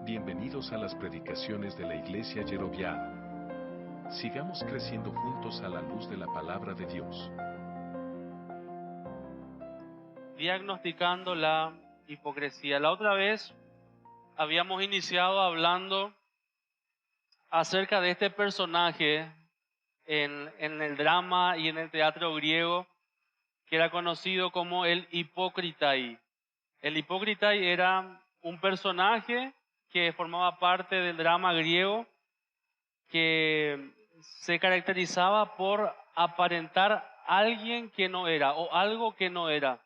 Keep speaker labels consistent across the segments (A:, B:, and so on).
A: Bienvenidos a las predicaciones de la Iglesia Yeroviá. Sigamos creciendo juntos a la luz de la palabra de Dios.
B: Diagnosticando la hipocresía. La otra vez habíamos iniciado hablando acerca de este personaje en el drama y en el teatro griego que era conocido como el hipócritai. El hipócritai era un personaje que formaba parte del drama griego que se caracterizaba por aparentar alguien que no era o algo que no era.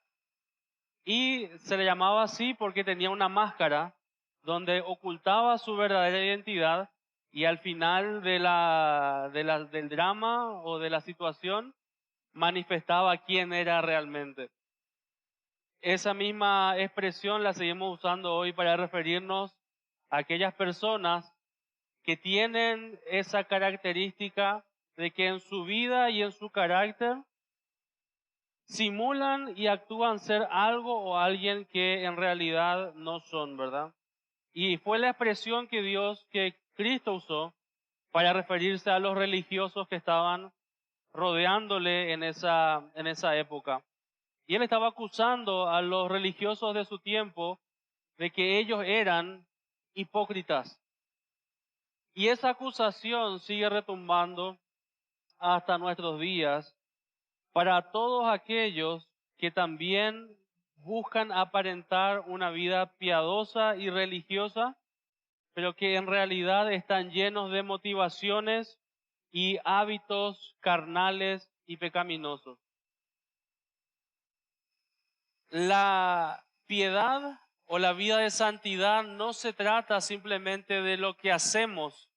B: Y se le llamaba así porque tenía una máscara donde ocultaba su verdadera identidad y al final del drama o de la situación manifestaba quién era realmente. Esa misma expresión la seguimos usando hoy para referirnos a aquellas personas que tienen esa característica de que en su vida y en su carácter simulan y actúan ser algo o alguien que en realidad no son, ¿verdad? Y fue la expresión que Cristo usó para referirse a los religiosos que estaban rodeándole en esa época. Y él estaba acusando a los religiosos de su tiempo de que ellos eran hipócritas. Y esa acusación sigue retumbando hasta nuestros días para todos aquellos que también buscan aparentar una vida piadosa y religiosa, pero que en realidad están llenos de motivaciones y hábitos carnales y pecaminosos. La piedad o la vida de santidad no se trata simplemente de lo que hacemos,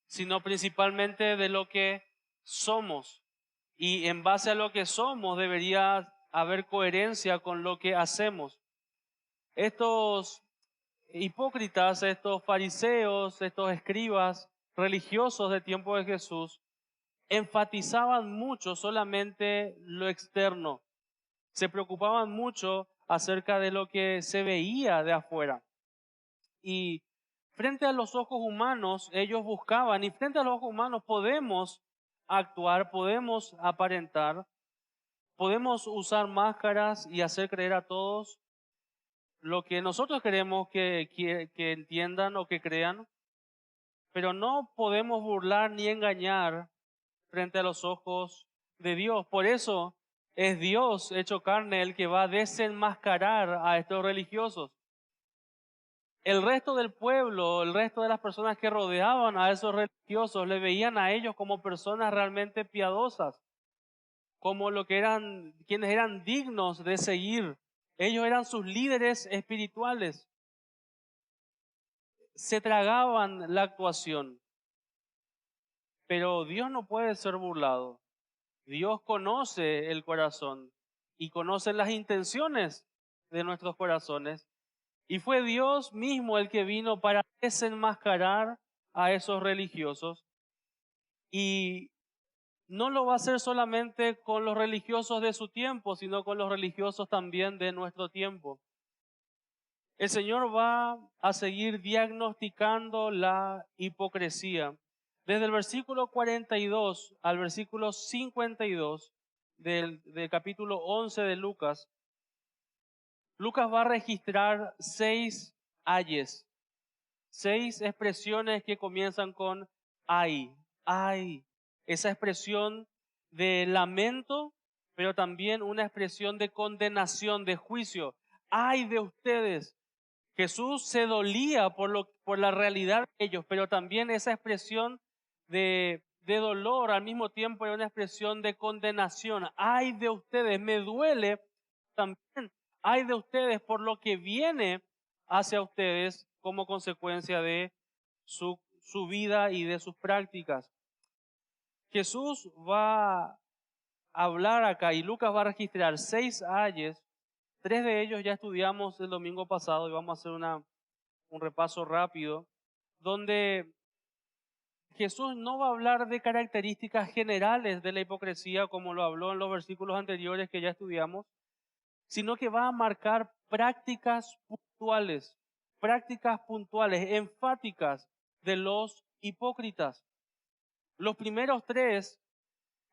B: sino principalmente de lo que somos. Y en base a lo que somos debería haber coherencia con lo que hacemos. Estos hipócritas, estos fariseos, estos escribas religiosos del tiempo de Jesús, enfatizaban mucho solamente lo externo. Se preocupaban mucho acerca de lo que se veía de afuera. Y frente a los ojos humanos, ellos buscaban, y frente a los ojos humanos podemos actuar, podemos aparentar, podemos usar máscaras y hacer creer a todos lo que nosotros queremos que entiendan o que crean, pero no podemos burlar ni engañar frente a los ojos de Dios. Por eso es Dios hecho carne el que va a desenmascarar a estos religiosos. El resto del pueblo, el resto de las personas que rodeaban a esos religiosos, le veían a ellos como personas realmente piadosas, como quienes eran dignos de seguir. Ellos eran sus líderes espirituales. Se tragaban la actuación. Pero Dios no puede ser burlado. Dios conoce el corazón y conoce las intenciones de nuestros corazones. Y fue Dios mismo el que vino para desenmascarar a esos religiosos. Y no lo va a hacer solamente con los religiosos de su tiempo, sino con los religiosos también de nuestro tiempo. El Señor va a seguir diagnosticando la hipocresía. Desde el versículo 42 al versículo 52 del capítulo 11 de Lucas, Lucas va a registrar 6 ayes, 6 expresiones que comienzan con ay, ay. Esa expresión de lamento, pero también una expresión de condenación, de juicio. Ay de ustedes. Jesús se dolía por la realidad de ellos, pero también esa expresión de dolor al mismo tiempo era una expresión de condenación. Ay de ustedes, me duele también. Ay de ustedes por lo que viene hacia ustedes como consecuencia de su vida y de sus prácticas. Jesús va a hablar acá y Lucas va a registrar 6 ayes. 3 de ellos ya estudiamos el domingo pasado y vamos a hacer un repaso rápido, donde Jesús no va a hablar de características generales de la hipocresía como lo habló en los versículos anteriores que ya estudiamos, sino que va a marcar prácticas puntuales, prácticas puntuales, enfáticas de los hipócritas. Los primeros tres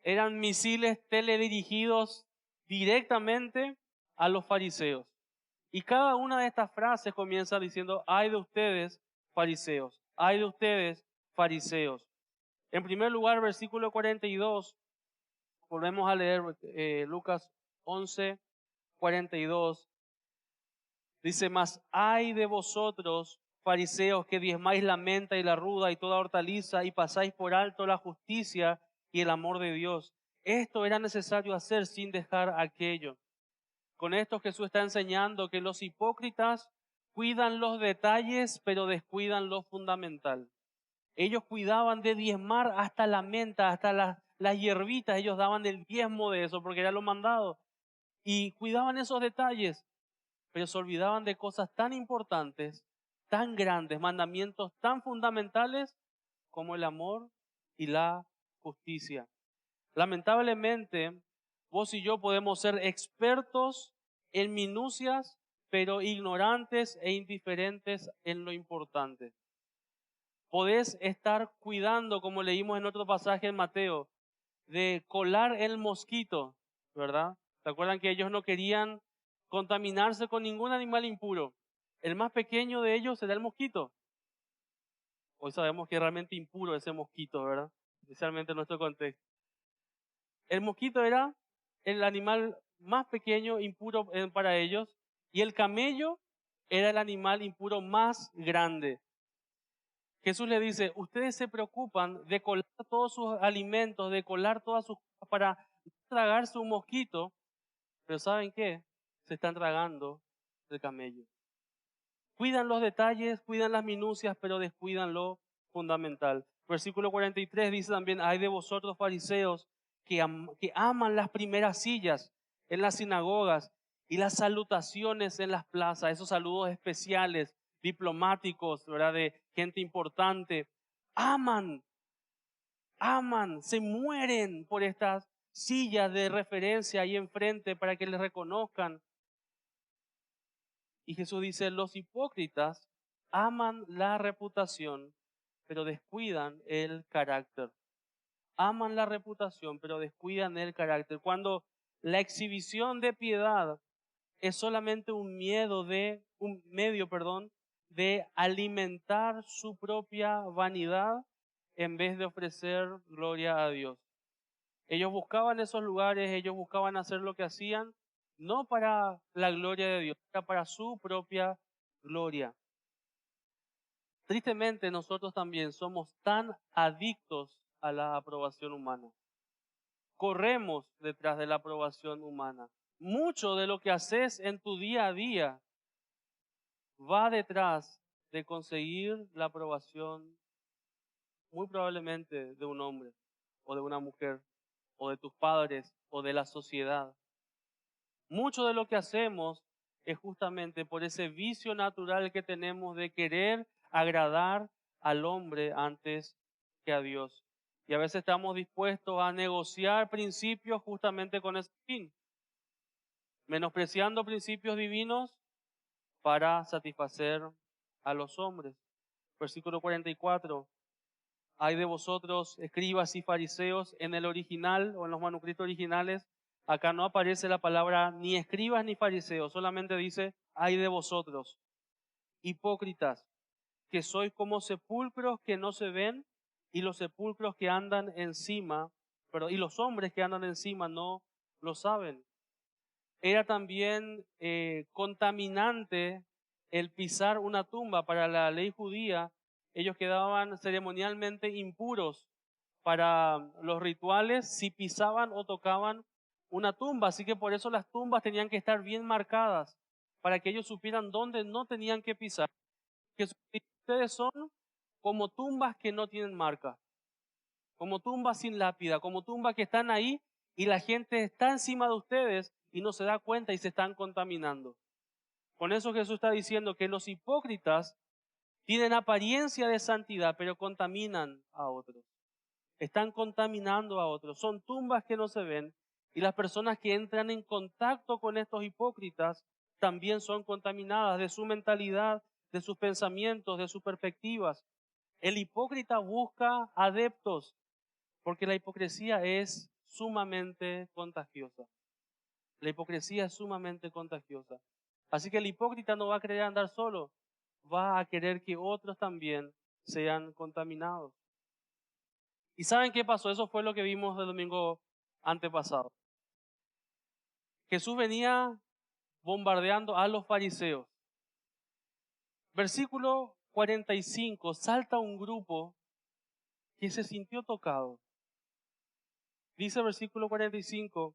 B: eran misiles teledirigidos directamente a los fariseos. Y cada una de estas frases comienza diciendo, ay de ustedes, fariseos, ay de ustedes, fariseos. En primer lugar, versículo 42, volvemos a leer Lucas 11, 42. Dice, mas ay de vosotros, fariseos, que diezmáis la menta y la ruda y toda hortaliza y pasáis por alto la justicia y el amor de Dios. Esto era necesario hacer sin dejar aquello. Con esto Jesús está enseñando que los hipócritas cuidan los detalles, pero descuidan lo fundamental. Ellos cuidaban de diezmar hasta la menta, hasta las hierbitas, ellos daban el diezmo de eso porque era lo mandado. Y cuidaban esos detalles, pero se olvidaban de cosas tan importantes, tan grandes, mandamientos tan fundamentales como el amor y la justicia. Lamentablemente, vos y yo podemos ser expertos en minucias, pero ignorantes e indiferentes en lo importante. Podés estar cuidando, como leímos en otro pasaje en Mateo, de colar el mosquito, ¿verdad? ¿Se acuerdan que ellos no querían contaminarse con ningún animal impuro? El más pequeño de ellos era el mosquito. Hoy sabemos que es realmente impuro ese mosquito, ¿verdad? Especialmente en nuestro contexto. El mosquito era el animal más pequeño, impuro para ellos, y el camello era el animal impuro más grande. Jesús le dice, ustedes se preocupan de colar todos sus alimentos, de colar todas sus cosas para tragarse un mosquito, pero ¿saben qué? Se están tragando el camello. Cuidan los detalles, cuidan las minucias, pero descuidan lo fundamental. Versículo 43 dice también, hay de vosotros fariseos que aman las primeras sillas en las sinagogas y las salutaciones en las plazas, esos saludos especiales, diplomáticos, ¿verdad? De gente importante. Aman, se mueren por estas sillas de referencia ahí enfrente para que les reconozcan. Y Jesús dice, los hipócritas aman la reputación, pero descuidan el carácter. Aman la reputación, pero descuidan el carácter. Cuando la exhibición de piedad es solamente un medio, de alimentar su propia vanidad en vez de ofrecer gloria a Dios. Ellos buscaban esos lugares, ellos buscaban hacer lo que hacían, no para la gloria de Dios, era para su propia gloria. Tristemente nosotros también somos tan adictos a la aprobación humana. Corremos detrás de la aprobación humana. Mucho de lo que haces en tu día a día va detrás de conseguir la aprobación, muy probablemente de un hombre o de una mujer o de tus padres o de la sociedad. Mucho de lo que hacemos es justamente por ese vicio natural que tenemos de querer agradar al hombre antes que a Dios. Y a veces estamos dispuestos a negociar principios justamente con ese fin, menospreciando principios divinos para satisfacer a los hombres. Versículo 44. Hay de vosotros, escribas y fariseos, en el original o en los manuscritos originales, acá no aparece la palabra ni escribas ni fariseos, solamente dice, hay de vosotros, hipócritas, que sois como sepulcros que no se ven y los sepulcros que andan encima, y los hombres que andan encima no lo saben. Era también contaminante el pisar una tumba. Para la ley judía, ellos quedaban ceremonialmente impuros para los rituales si pisaban o tocaban una tumba. Así que por eso las tumbas tenían que estar bien marcadas, para que ellos supieran dónde no tenían que pisar. Que ustedes son como tumbas que no tienen marca, como tumbas sin lápida, como tumbas que están ahí y la gente está encima de ustedes y no se da cuenta y se están contaminando. Con eso Jesús está diciendo que los hipócritas tienen apariencia de santidad, pero contaminan a otros. Están contaminando a otros. Son tumbas que no se ven y las personas que entran en contacto con estos hipócritas también son contaminadas de su mentalidad, de sus pensamientos, de sus perspectivas. El hipócrita busca adeptos porque la hipocresía es sumamente contagiosa. La hipocresía es sumamente contagiosa. Así que el hipócrita no va a querer andar solo, va a querer que otros también sean contaminados. ¿Y saben qué pasó? Eso fue lo que vimos el domingo antepasado. Jesús venía bombardeando a los fariseos. Versículo 45, salta un grupo que se sintió tocado. Dice el versículo 45,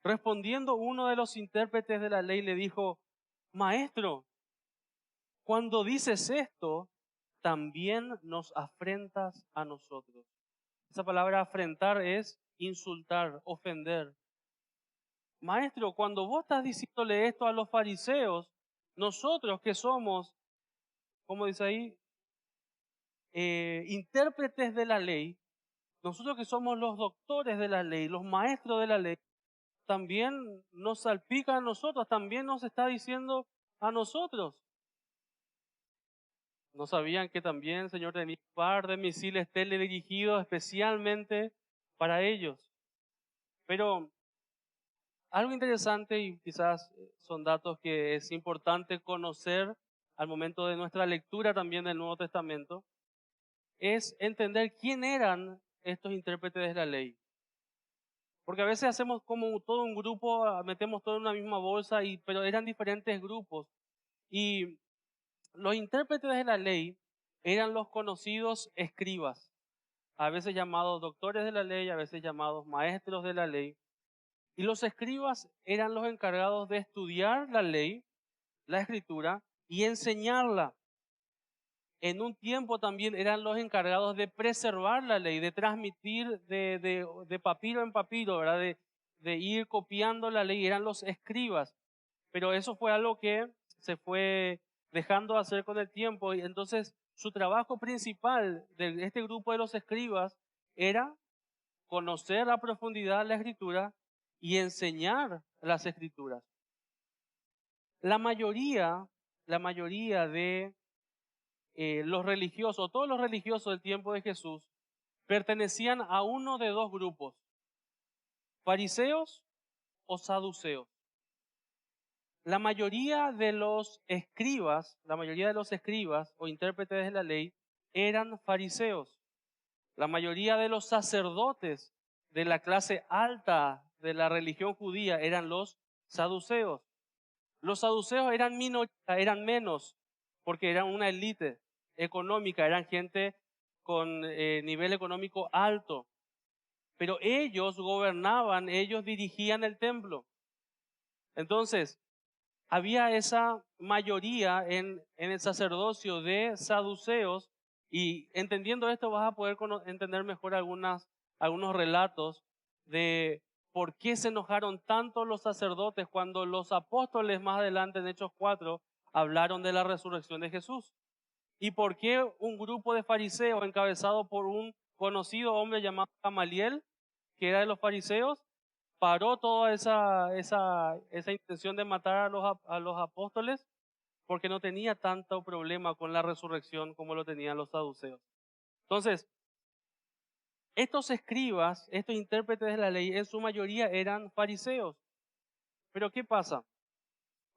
B: respondiendo uno de los intérpretes de la ley le dijo, Maestro, cuando dices esto, también nos afrentas a nosotros. Esa palabra afrentar es insultar, ofender. Maestro, cuando vos estás diciéndole esto a los fariseos, nosotros que somos, como dice ahí, intérpretes de la ley, nosotros que somos los doctores de la ley, los maestros de la ley, también nos salpica a nosotros, también nos está diciendo a nosotros. ¿No sabían que también el Señor tenía un par de misiles teledirigidos especialmente para ellos? Pero algo interesante y quizás son datos que es importante conocer al momento de nuestra lectura también del Nuevo Testamento, es entender quién eran estos intérpretes de la ley. Porque a veces hacemos como todo un grupo, metemos todo en una misma bolsa, pero eran diferentes grupos. Y los intérpretes de la ley eran los conocidos escribas, a veces llamados doctores de la ley, a veces llamados maestros de la ley. Y los escribas eran los encargados de estudiar la ley, la escritura, y enseñarla. En un tiempo también eran los encargados de preservar la ley, de transmitir de papiro en papiro, ¿verdad? De ir copiando la ley, eran los escribas. Pero eso fue algo que se fue dejando de hacer con el tiempo, y entonces su trabajo principal de este grupo de los escribas era conocer a profundidad la escritura y enseñar las escrituras. La mayoría de los religiosos, todos los religiosos del tiempo de Jesús, pertenecían a uno de dos grupos, fariseos o saduceos. La mayoría de los escribas o intérpretes de la ley eran fariseos. La mayoría de los sacerdotes de la clase alta de la religión judía eran los saduceos. Los saduceos eran minoría, eran menos, porque eran una élite económica, eran gente con nivel económico alto. Pero ellos gobernaban, ellos dirigían el templo. Entonces, había esa mayoría en el sacerdocio de saduceos, y entendiendo esto vas a poder entender mejor algunos relatos de por qué se enojaron tanto los sacerdotes cuando los apóstoles más adelante en Hechos 4 hablaron de la resurrección de Jesús. Y por qué un grupo de fariseos encabezado por un conocido hombre llamado Gamaliel, que era de los fariseos, paró toda esa intención de matar a los apóstoles porque no tenía tanto problema con la resurrección como lo tenían los saduceos. Entonces, estos escribas, estos intérpretes de la ley, en su mayoría eran fariseos. Pero ¿qué pasa?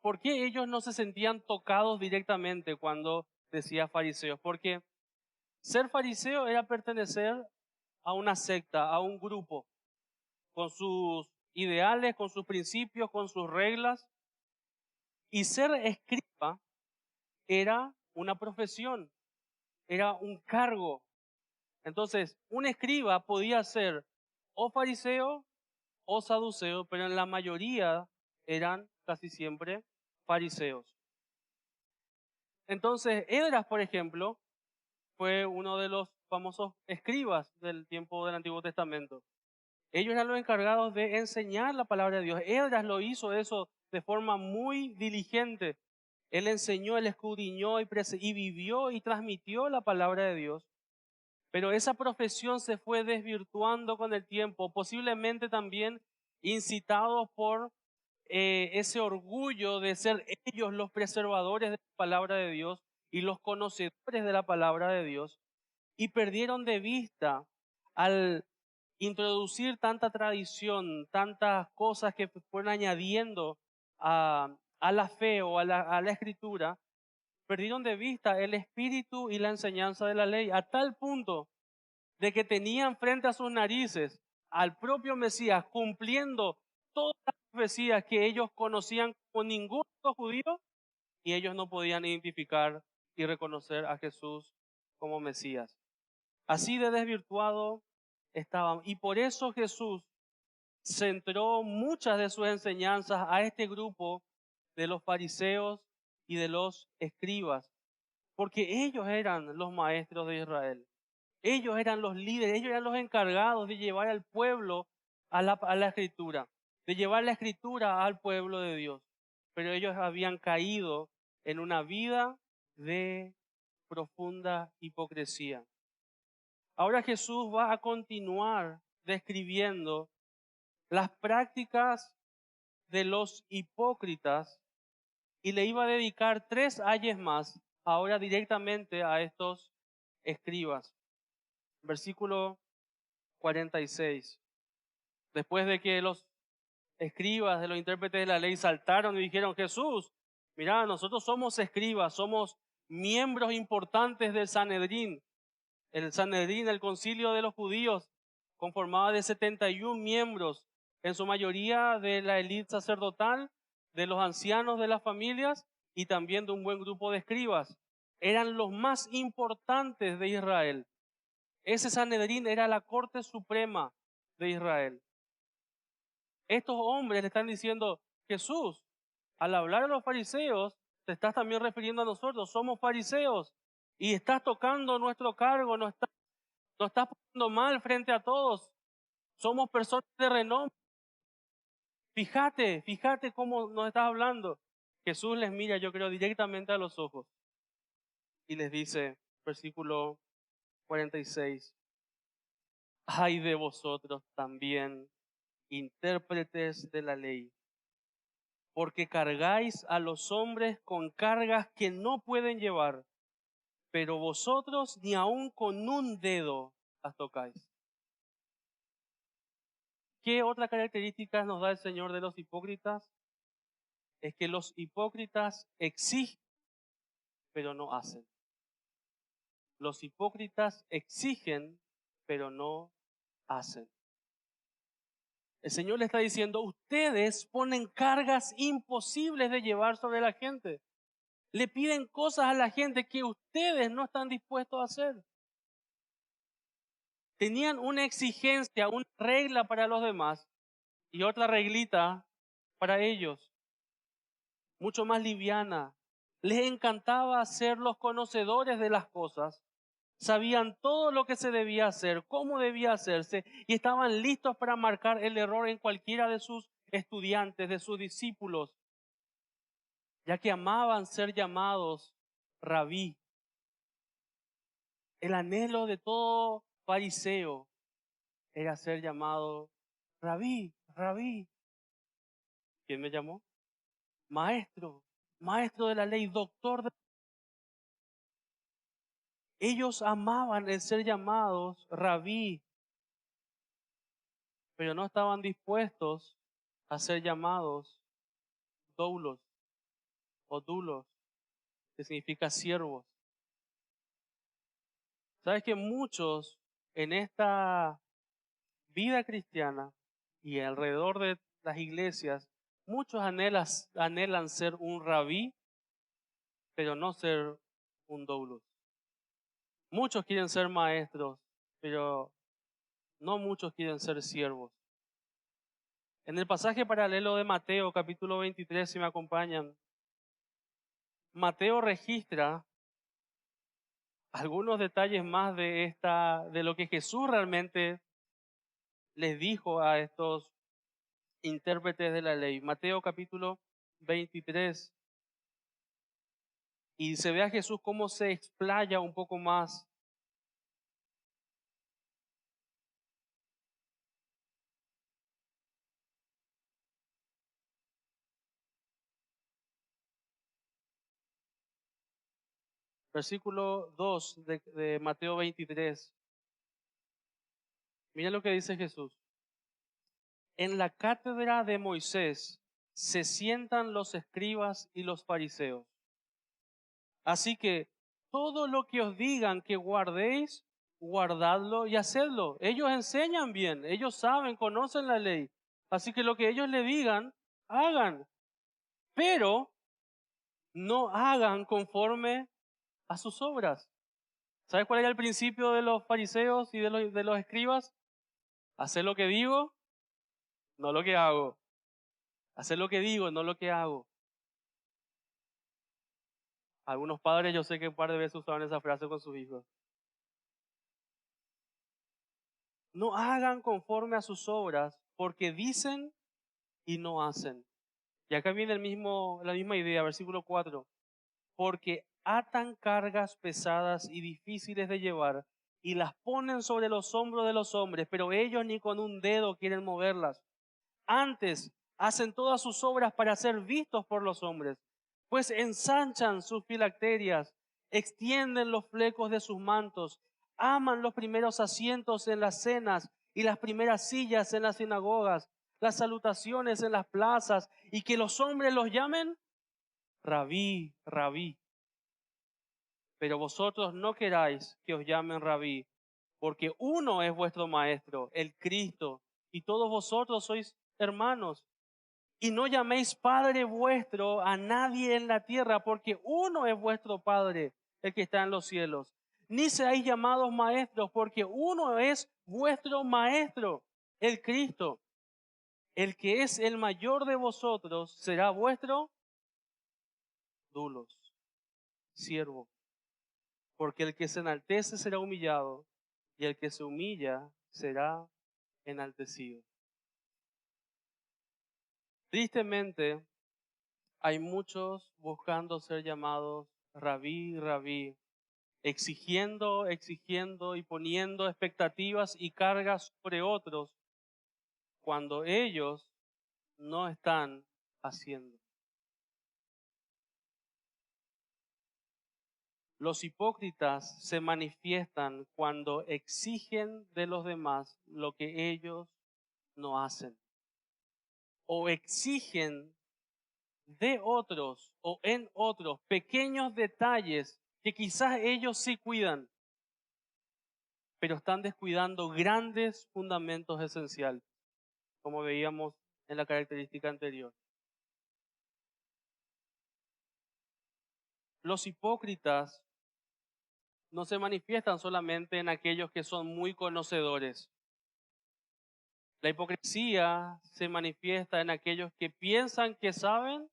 B: ¿Por qué ellos no se sentían tocados directamente cuando decía fariseos? Porque ser fariseo era pertenecer a una secta, a un grupo, con sus ideales, con sus principios, con sus reglas. Y ser escriba era una profesión, era un cargo. Entonces, un escriba podía ser o fariseo o saduceo, pero en la mayoría eran casi siempre fariseos. Entonces, Esdras, por ejemplo, fue uno de los famosos escribas del tiempo del Antiguo Testamento. Ellos eran los encargados de enseñar la palabra de Dios. Esdras lo hizo eso de forma muy diligente. Él enseñó, él escudriñó y vivió y transmitió la palabra de Dios. Pero esa profesión se fue desvirtuando con el tiempo, posiblemente también incitados por ese orgullo de ser ellos los preservadores de la palabra de Dios, y los conocedores de la palabra de Dios, y perdieron de vista al introducir tanta tradición, tantas cosas que fueron añadiendo a la fe o a la escritura, perdieron de vista el espíritu y la enseñanza de la ley, a tal punto de que tenían frente a sus narices al propio Mesías cumpliendo todas las profecías que ellos conocían con ningún otro judío, y ellos no podían identificar y reconocer a Jesús como Mesías. Así de desvirtuado estaban. Y por eso Jesús centró muchas de sus enseñanzas a este grupo de los fariseos y de los escribas, porque ellos eran los maestros de Israel. Ellos eran los líderes, ellos eran los encargados de llevar al pueblo a la escritura, de llevar la escritura al pueblo de Dios. Pero ellos habían caído en una vida de profunda hipocresía. Ahora Jesús va a continuar describiendo las prácticas de los hipócritas y le iba a dedicar 3 ayes más, ahora directamente a estos escribas. Versículo 46. Después de que los escribas, de los intérpretes de la ley saltaron y dijeron: Jesús, mira, nosotros somos escribas, somos miembros importantes del Sanedrín. El Sanedrín, el concilio de los judíos, conformado de 71 miembros, en su mayoría de la élite sacerdotal, de los ancianos de las familias y también de un buen grupo de escribas. Eran los más importantes de Israel. Ese Sanedrín era la corte suprema de Israel. Estos hombres le están diciendo: Jesús, al hablar a los fariseos, te estás también refiriendo a nosotros, somos fariseos, y estás tocando nuestro cargo, nos estás poniendo mal frente a todos, somos personas de renombre. Fíjate cómo nos estás hablando. Jesús les mira, yo creo, directamente a los ojos y les dice, versículo 46, ay de vosotros también, intérpretes de la ley, porque cargáis a los hombres con cargas que no pueden llevar, pero vosotros ni aun con un dedo las tocáis. ¿Qué otra característica nos da el Señor de los hipócritas? Es que los hipócritas exigen, pero no hacen. Los hipócritas exigen, pero no hacen. El Señor le está diciendo: ustedes ponen cargas imposibles de llevar sobre la gente. Le piden cosas a la gente que ustedes no están dispuestos a hacer. Tenían una exigencia, una regla para los demás y otra reglita para ellos, mucho más liviana. Les encantaba ser los conocedores de las cosas. Sabían todo lo que se debía hacer, cómo debía hacerse, y estaban listos para marcar el error en cualquiera de sus estudiantes, de sus discípulos, ya que amaban ser llamados rabí. El anhelo de todo fariseo era ser llamado rabí, rabí. ¿Quién me llamó? Maestro, maestro de la ley, doctor de... Ellos amaban el ser llamados rabí, pero no estaban dispuestos a ser llamados doulos o dulos, que significa siervos. Sabes que muchos en esta vida cristiana y alrededor de las iglesias, muchos anhelan ser un rabí, pero no ser un doulos. Muchos quieren ser maestros, pero no muchos quieren ser siervos. En el pasaje paralelo de Mateo, capítulo 23, si me acompañan, Mateo registra algunos detalles más de lo que Jesús realmente les dijo a estos intérpretes de la ley. Mateo capítulo 23. Y se ve a Jesús cómo se explaya un poco más. Versículo 2 de Mateo 23. Mira lo que dice Jesús. En la cátedra de Moisés se sientan los escribas y los fariseos. Así que todo lo que os digan que guardéis, guardadlo y hacedlo. Ellos enseñan bien, ellos saben, conocen la ley. Así que lo que ellos le digan, hagan. Pero no hagan conforme a sus obras. ¿Sabes cuál era el principio de los fariseos y de los escribas? Hacer lo que digo, no lo que hago. Hacer lo que digo, no lo que hago. Algunos padres yo sé que un par de veces usaban esa frase con sus hijos. No hagan conforme a sus obras, porque dicen y no hacen. Y acá viene la misma idea, versículo 4. Porque atan cargas pesadas y difíciles de llevar y las ponen sobre los hombros de los hombres, pero ellos ni con un dedo quieren moverlas. Antes hacen todas sus obras para ser vistos por los hombres, pues ensanchan sus filacterias, extienden los flecos de sus mantos, aman los primeros asientos en las cenas y las primeras sillas en las sinagogas, las salutaciones en las plazas y que los hombres los llamen rabí, rabí. Pero vosotros no queráis que os llamen rabí, porque uno es vuestro maestro, el Cristo, y todos vosotros sois hermanos. Y no llaméis Padre vuestro a nadie en la tierra, porque uno es vuestro Padre, el que está en los cielos. Ni seáis llamados maestros, porque uno es vuestro Maestro, el Cristo. El que es el mayor de vosotros será vuestro dulos, siervo. Porque el que se enaltece será humillado, y el que se humilla será enaltecido. Tristemente, hay muchos buscando ser llamados rabí, rabí, exigiendo y poniendo expectativas y cargas sobre otros cuando ellos no están haciendo. Los hipócritas se manifiestan cuando exigen de los demás lo que ellos no hacen, o exigen de otros o en otros pequeños detalles que quizás ellos sí cuidan, pero están descuidando grandes fundamentos esenciales, como veíamos en la característica anterior. Los hipócritas no se manifiestan solamente en aquellos que son muy conocedores. La hipocresía se manifiesta en aquellos que piensan que saben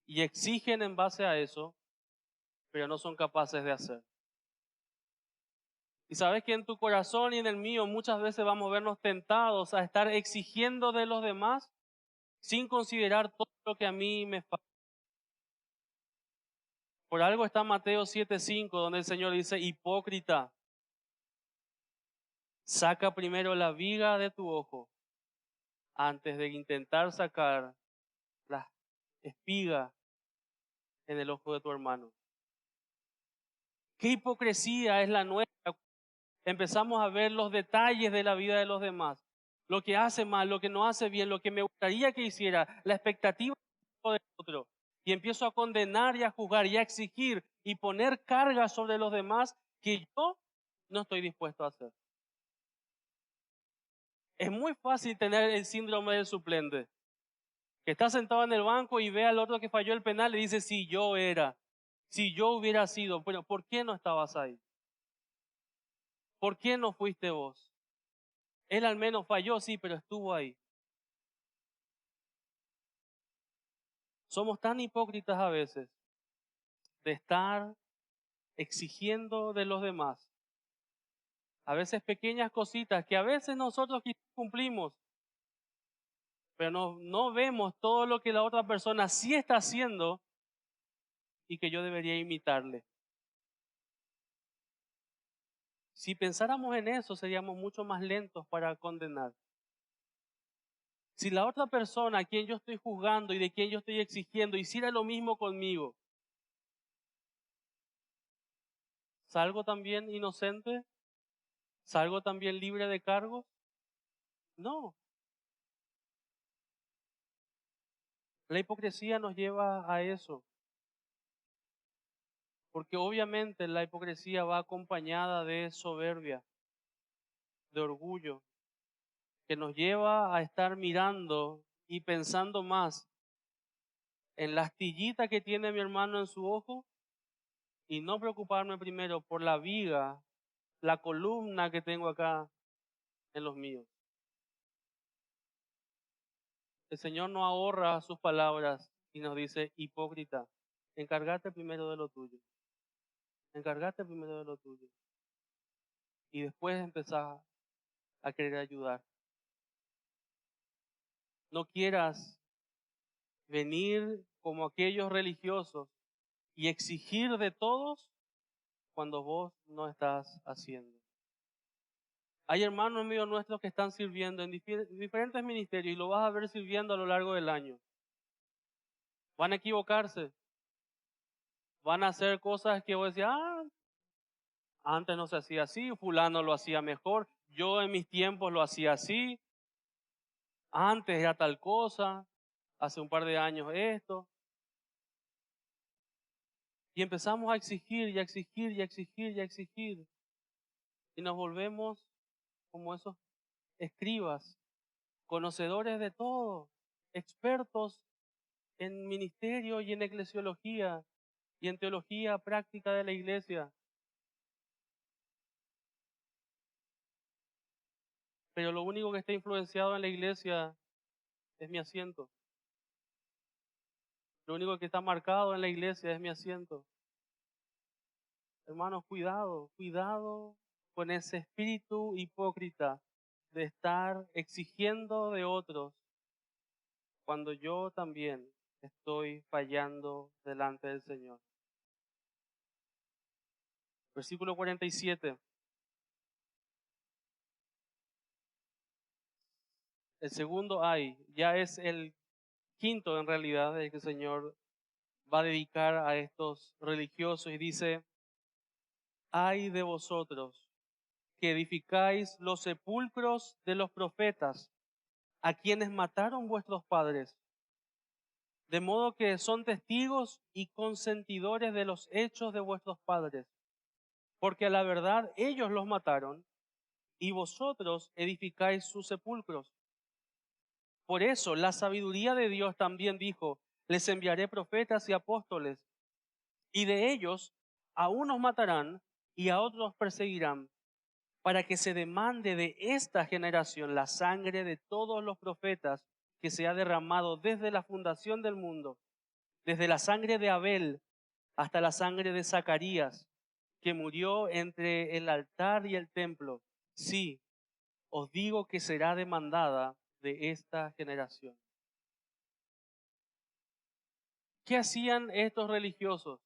B: y exigen en base a eso, pero no son capaces de hacer. Y sabes que en tu corazón y en el mío muchas veces vamos a vernos tentados a estar exigiendo de los demás sin considerar todo lo que a mí me falta. Por algo está Mateo 7:5, donde el Señor dice: hipócrita, saca primero la viga de tu ojo antes de intentar sacar la espiga en el ojo de tu hermano. ¿Qué hipocresía es la nuestra? Empezamos a ver los detalles de la vida de los demás, lo que hace mal, lo que no hace bien, lo que me gustaría que hiciera, la expectativa del otro. Y empiezo a condenar y a juzgar y a exigir y poner cargas sobre los demás que yo no estoy dispuesto a hacer. Es muy fácil tener el síndrome del suplente, que está sentado en el banco y ve al otro que falló el penal y dice: si yo era, si yo hubiera sido, pero ¿por qué no estabas ahí? ¿Por qué no fuiste vos? Él al menos falló, sí, pero estuvo ahí. Somos tan hipócritas a veces de estar exigiendo de los demás. A veces pequeñas cositas que a veces nosotros quizás cumplimos, pero no vemos todo lo que la otra persona sí está haciendo y que yo debería imitarle. Si pensáramos en eso, seríamos mucho más lentos para condenar. Si la otra persona a quien yo estoy juzgando y de quien yo estoy exigiendo hiciera lo mismo conmigo, ¿Salgo también inocente? ¿Salgo también libre de cargos? No. La hipocresía nos lleva a eso, porque obviamente la hipocresía va acompañada de soberbia, de orgullo, que nos lleva a estar mirando y pensando más en la astillita que tiene mi hermano en su ojo y no preocuparme primero por la viga, la columna que tengo acá en los míos. El Señor no ahorra sus palabras y nos dice, hipócrita, encárgate primero de lo tuyo, encárgate primero de lo tuyo y después empezás a querer ayudar. No quieras venir como aquellos religiosos y exigir de todos cuando vos no estás haciendo. Hay hermanos en medio nuestros que están sirviendo en diferentes ministerios y lo vas a ver sirviendo a lo largo del año. Van a equivocarse, van a hacer cosas que vos decís, antes no se hacía así, fulano lo hacía mejor, yo en mis tiempos lo hacía así, antes era tal cosa, hace un par de años esto. Y empezamos a exigir y a exigir y a exigir y a exigir. Y nos volvemos como esos escribas, conocedores de todo, expertos en ministerio y en eclesiología y en teología práctica de la iglesia. Pero lo único que está influenciado en la iglesia es mi asiento. Lo único que está marcado en la iglesia es mi asiento. Hermanos, cuidado, cuidado con ese espíritu hipócrita de estar exigiendo de otros cuando yo también estoy fallando delante del Señor. Versículo 47. El segundo ay, ya es el quinto en realidad, el que el Señor va a dedicar a estos religiosos y dice, ay de vosotros que edificáis los sepulcros de los profetas, a quienes mataron vuestros padres, de modo que son testigos y consentidores de los hechos de vuestros padres, porque a la verdad ellos los mataron y vosotros edificáis sus sepulcros. Por eso la sabiduría de Dios también dijo, les enviaré profetas y apóstoles, y de ellos a unos matarán y a otros perseguirán, para que se demande de esta generación la sangre de todos los profetas que se ha derramado desde la fundación del mundo, desde la sangre de Abel hasta la sangre de Zacarías, que murió entre el altar y el templo. Sí, os digo que será demandada de esta generación. ¿Qué hacían estos religiosos?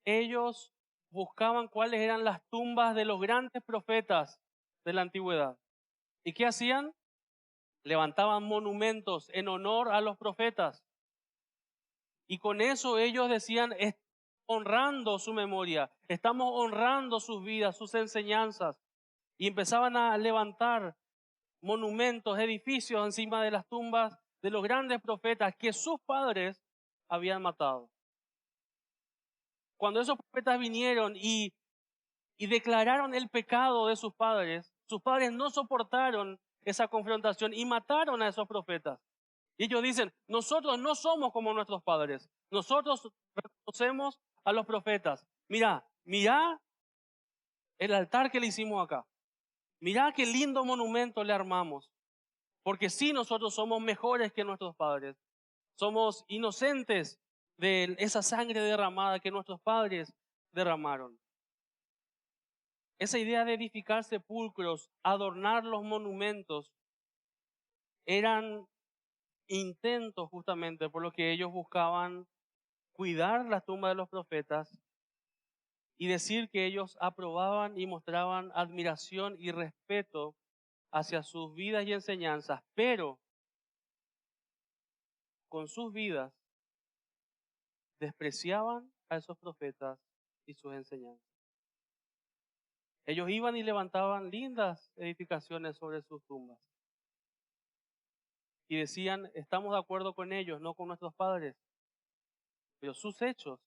B: Ellos buscaban cuáles eran las tumbas de los grandes profetas de la antigüedad. ¿Y qué hacían? Levantaban monumentos en honor a los profetas. Y con eso ellos decían, honrando su memoria, estamos honrando sus vidas, sus enseñanzas. Y empezaban a levantar monumentos, edificios encima de las tumbas de los grandes profetas que sus padres habían matado. Cuando esos profetas vinieron y declararon el pecado de sus padres no soportaron esa confrontación y mataron a esos profetas. Y ellos dicen, nosotros no somos como nuestros padres, nosotros reconocemos a los profetas. Mira el altar que le hicimos acá. Mirá qué lindo monumento le armamos. Porque sí, nosotros somos mejores que nuestros padres. Somos inocentes de esa sangre derramada que nuestros padres derramaron. Esa idea de edificar sepulcros, adornar los monumentos, eran intentos justamente por lo que ellos buscaban cuidar la tumba de los profetas y decir que ellos aprobaban y mostraban admiración y respeto hacia sus vidas y enseñanzas, pero con sus vidas despreciaban a esos profetas y sus enseñanzas. Ellos iban y levantaban lindas edificaciones sobre sus tumbas. Y decían, estamos de acuerdo con ellos, no con nuestros padres. Pero sus hechos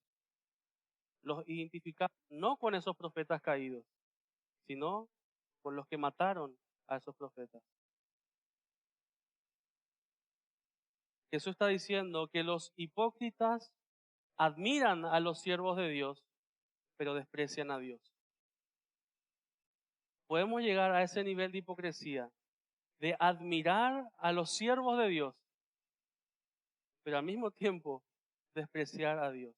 B: los identificaban no con esos profetas caídos, sino con los que mataron a esos profetas. Jesús está diciendo que los hipócritas admiran a los siervos de Dios, pero desprecian a Dios. Podemos llegar a ese nivel de hipocresía, de admirar a los siervos de Dios, pero al mismo tiempo despreciar a Dios.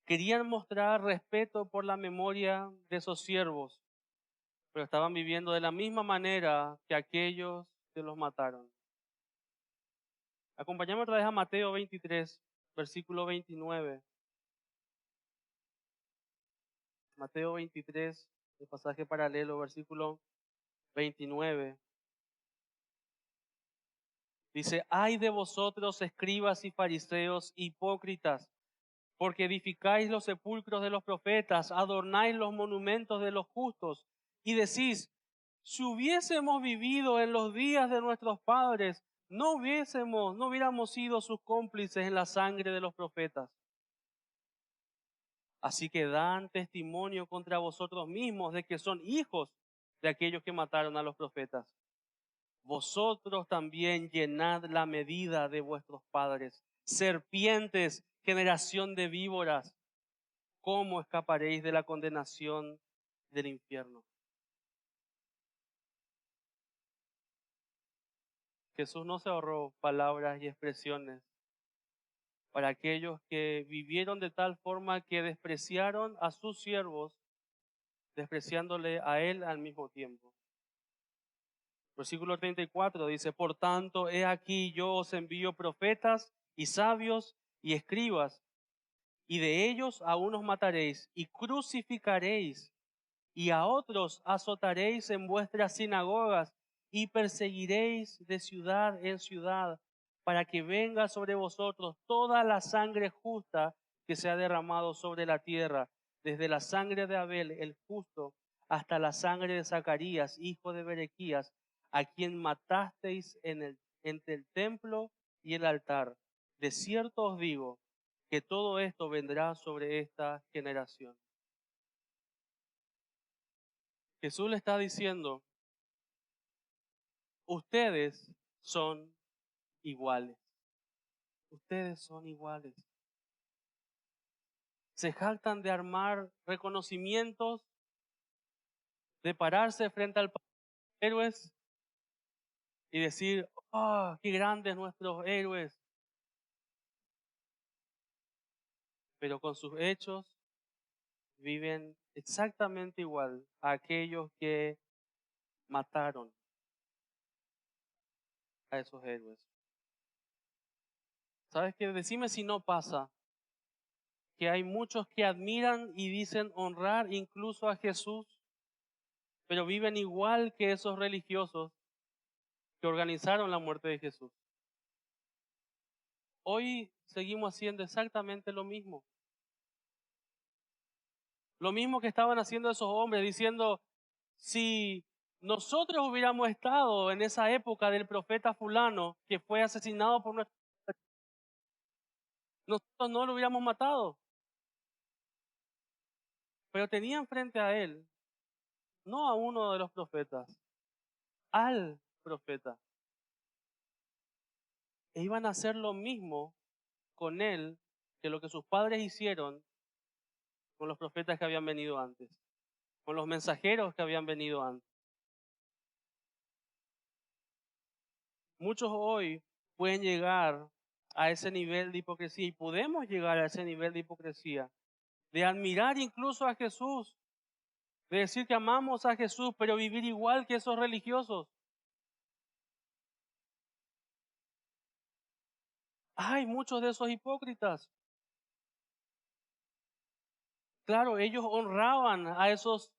B: Querían mostrar respeto por la memoria de esos siervos, pero estaban viviendo de la misma manera que aquellos que los mataron. Acompáñame otra vez a Mateo 23, versículo 29. Mateo 23, el pasaje paralelo, versículo 29. Dice, ay de vosotros, escribas y fariseos hipócritas, porque edificáis los sepulcros de los profetas, adornáis los monumentos de los justos, y decís, si hubiésemos vivido en los días de nuestros padres, no hubiéramos sido sus cómplices en la sangre de los profetas. Así que dan testimonio contra vosotros mismos de que son hijos de aquellos que mataron a los profetas. Vosotros también llenad la medida de vuestros padres. Serpientes, generación de víboras, ¿cómo escaparéis de la condenación del infierno? Jesús no se ahorró palabras y expresiones para aquellos que vivieron de tal forma que despreciaron a sus siervos, despreciándole a Él al mismo tiempo. Versículo 34 dice, por tanto, he aquí yo os envío profetas y sabios y escribas, y de ellos a unos mataréis y crucificaréis, y a otros azotaréis en vuestras sinagogas y perseguiréis de ciudad en ciudad, para que venga sobre vosotros toda la sangre justa que se ha derramado sobre la tierra, desde la sangre de Abel el justo hasta la sangre de Zacarías, hijo de Berequías, a quien matasteis entre el templo y el altar. De cierto os digo que todo esto vendrá sobre esta generación. Jesús le está diciendo, ustedes son iguales. Ustedes son iguales. Se jactan de armar reconocimientos, de pararse frente al héroes y decir, oh, qué grandes nuestros héroes. Pero con sus hechos viven exactamente igual a aquellos que mataron a esos héroes. ¿Sabes qué? Decime si no pasa que hay muchos que admiran y dicen honrar incluso a Jesús, pero viven igual que esos religiosos que organizaron la muerte de Jesús. Hoy seguimos haciendo exactamente lo mismo. Lo mismo que estaban haciendo esos hombres, diciendo, si nosotros hubiéramos estado en esa época del profeta fulano que fue asesinado por nosotros no lo hubiéramos matado. Pero tenían frente a él, no a uno de los profetas, al profeta. E iban a hacer lo mismo con él que lo que sus padres hicieron con los profetas que habían venido antes, con los mensajeros que habían venido antes. Muchos hoy pueden llegar a ese nivel de hipocresía y podemos llegar a ese nivel de hipocresía, de admirar incluso a Jesús, de decir que amamos a Jesús, pero vivir igual que esos religiosos. Hay muchos de esos hipócritas. Claro, ellos honraban a esos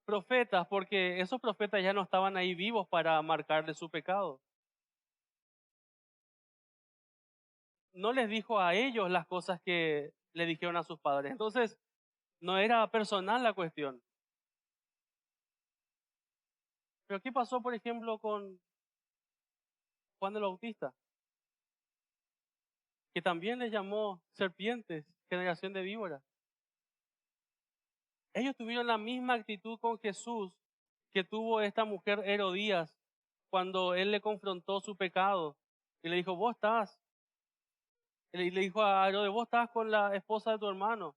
B: profetas porque esos profetas ya no estaban ahí vivos para marcarle su pecado. no les dijo a ellos las cosas que le dijeron a sus padres. Entonces, no era personal la cuestión. Pero ¿qué pasó, por ejemplo, con Juan el Bautista? Que también les llamó serpientes, generación de víboras. Ellos tuvieron la misma actitud con Jesús que tuvo esta mujer Herodías cuando él le confrontó su pecado y le dijo, y le dijo a Herodes, vos estás con la esposa de tu hermano.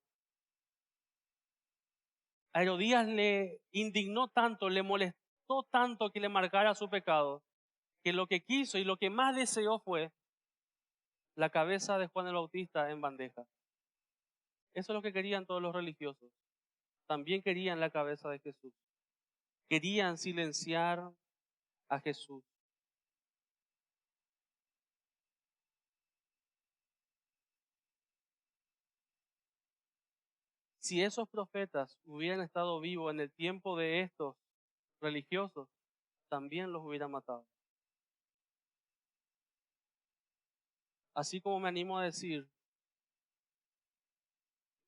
B: A Herodías le indignó tanto, le molestó tanto que le marcara su pecado, que lo que quiso y lo que más deseó fue la cabeza de Juan el Bautista en bandeja. Eso es lo que querían todos los religiosos. También querían la cabeza de Jesús. Querían silenciar a Jesús. Si esos profetas hubieran estado vivos en el tiempo de estos religiosos, también los hubieran matado. Así como me animo a decir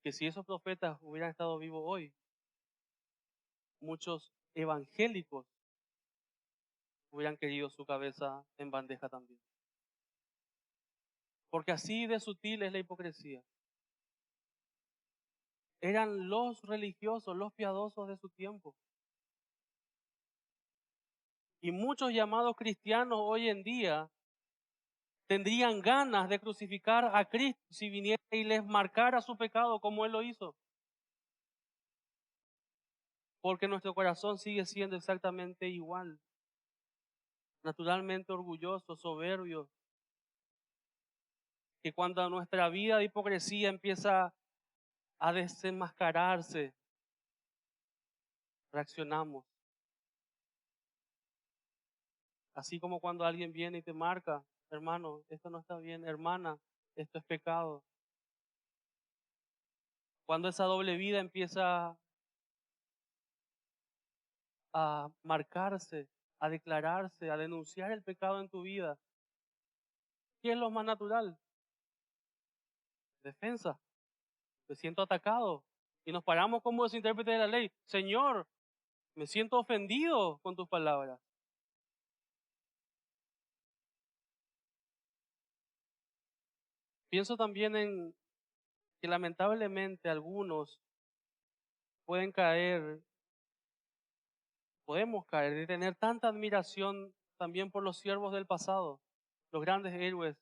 B: que si esos profetas hubieran estado vivos hoy, muchos evangélicos hubieran querido su cabeza en bandeja también. Porque así de sutil es la hipocresía. Eran los religiosos, los piadosos de su tiempo. Y muchos llamados cristianos hoy en día tendrían ganas de crucificar a Cristo si viniera y les marcara su pecado como Él lo hizo. Porque nuestro corazón sigue siendo exactamente igual. Naturalmente orgulloso, soberbio. Que cuando nuestra vida de hipocresía empieza a desenmascararse, reaccionamos. Así como cuando alguien viene y te marca, hermano, esto no está bien, hermana, esto es pecado. Cuando esa doble vida empieza a marcarse, a declararse, a denunciar el pecado en tu vida, ¿qué es lo más natural? Defensa. Me siento atacado. Y nos paramos como los intérpretes de la ley. Señor, me siento ofendido con tus palabras. Pienso también en que lamentablemente algunos pueden caer, podemos caer, de tener tanta admiración también por los siervos del pasado, los grandes héroes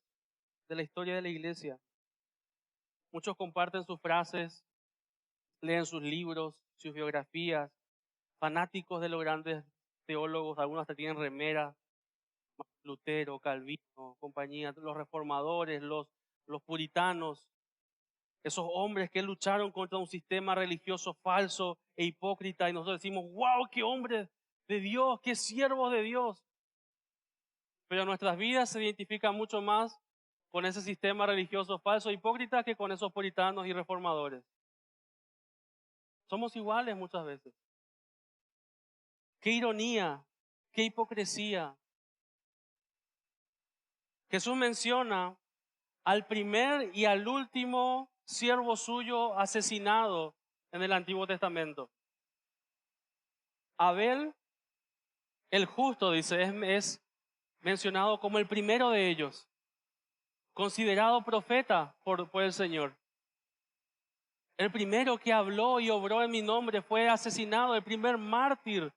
B: de la historia de la iglesia. Muchos comparten sus frases, leen sus libros, sus biografías, fanáticos de los grandes teólogos, algunos hasta tienen remeras, Lutero, Calvino, compañía, los reformadores, los puritanos, esos hombres que lucharon contra un sistema religioso falso e hipócrita y nosotros decimos, wow, qué hombres de Dios, qué siervos de Dios. Pero nuestras vidas se identifican mucho más con ese sistema religioso falso e hipócrita que con esos puritanos y reformadores. Somos iguales muchas veces. Qué ironía, qué hipocresía. Jesús menciona al primer y al último siervo suyo asesinado en el Antiguo Testamento. Abel, el justo, dice, es mencionado como el primero de ellos, considerado profeta por el Señor. El primero que habló y obró en mi nombre fue asesinado, el primer mártir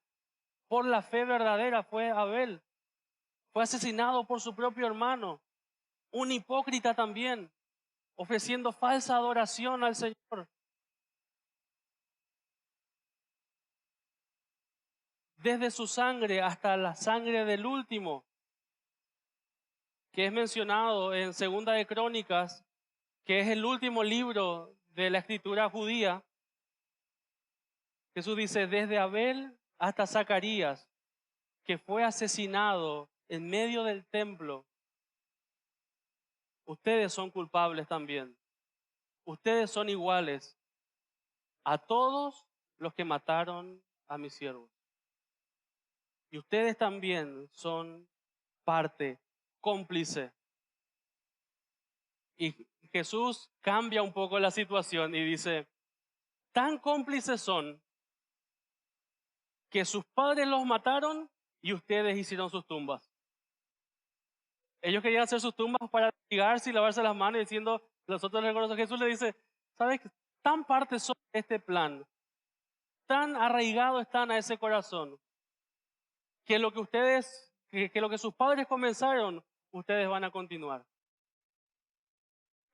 B: por la fe verdadera fue Abel. Fue asesinado por su propio hermano, un hipócrita también, ofreciendo falsa adoración al Señor. Desde su sangre hasta la sangre del último, que es mencionado en Segunda de Crónicas, que es el último libro de la escritura judía. Jesús dice, desde Abel hasta Zacarías, que fue asesinado en medio del templo, ustedes son culpables también. Ustedes son iguales a todos los que mataron a mis siervos. Y ustedes también son parte, cómplice Y Jesús cambia un poco la situación y dice, tan cómplices son que sus padres los mataron y ustedes hicieron sus tumbas. Ellos querían hacer sus tumbas para ligarse y lavarse las manos diciendo, nosotros les reconocemos. Jesús le dice, ¿sabes qué? Tan parte son de este plan, tan arraigados están a ese corazón, que lo que ustedes, que lo que sus padres comenzaron, ustedes van a continuar.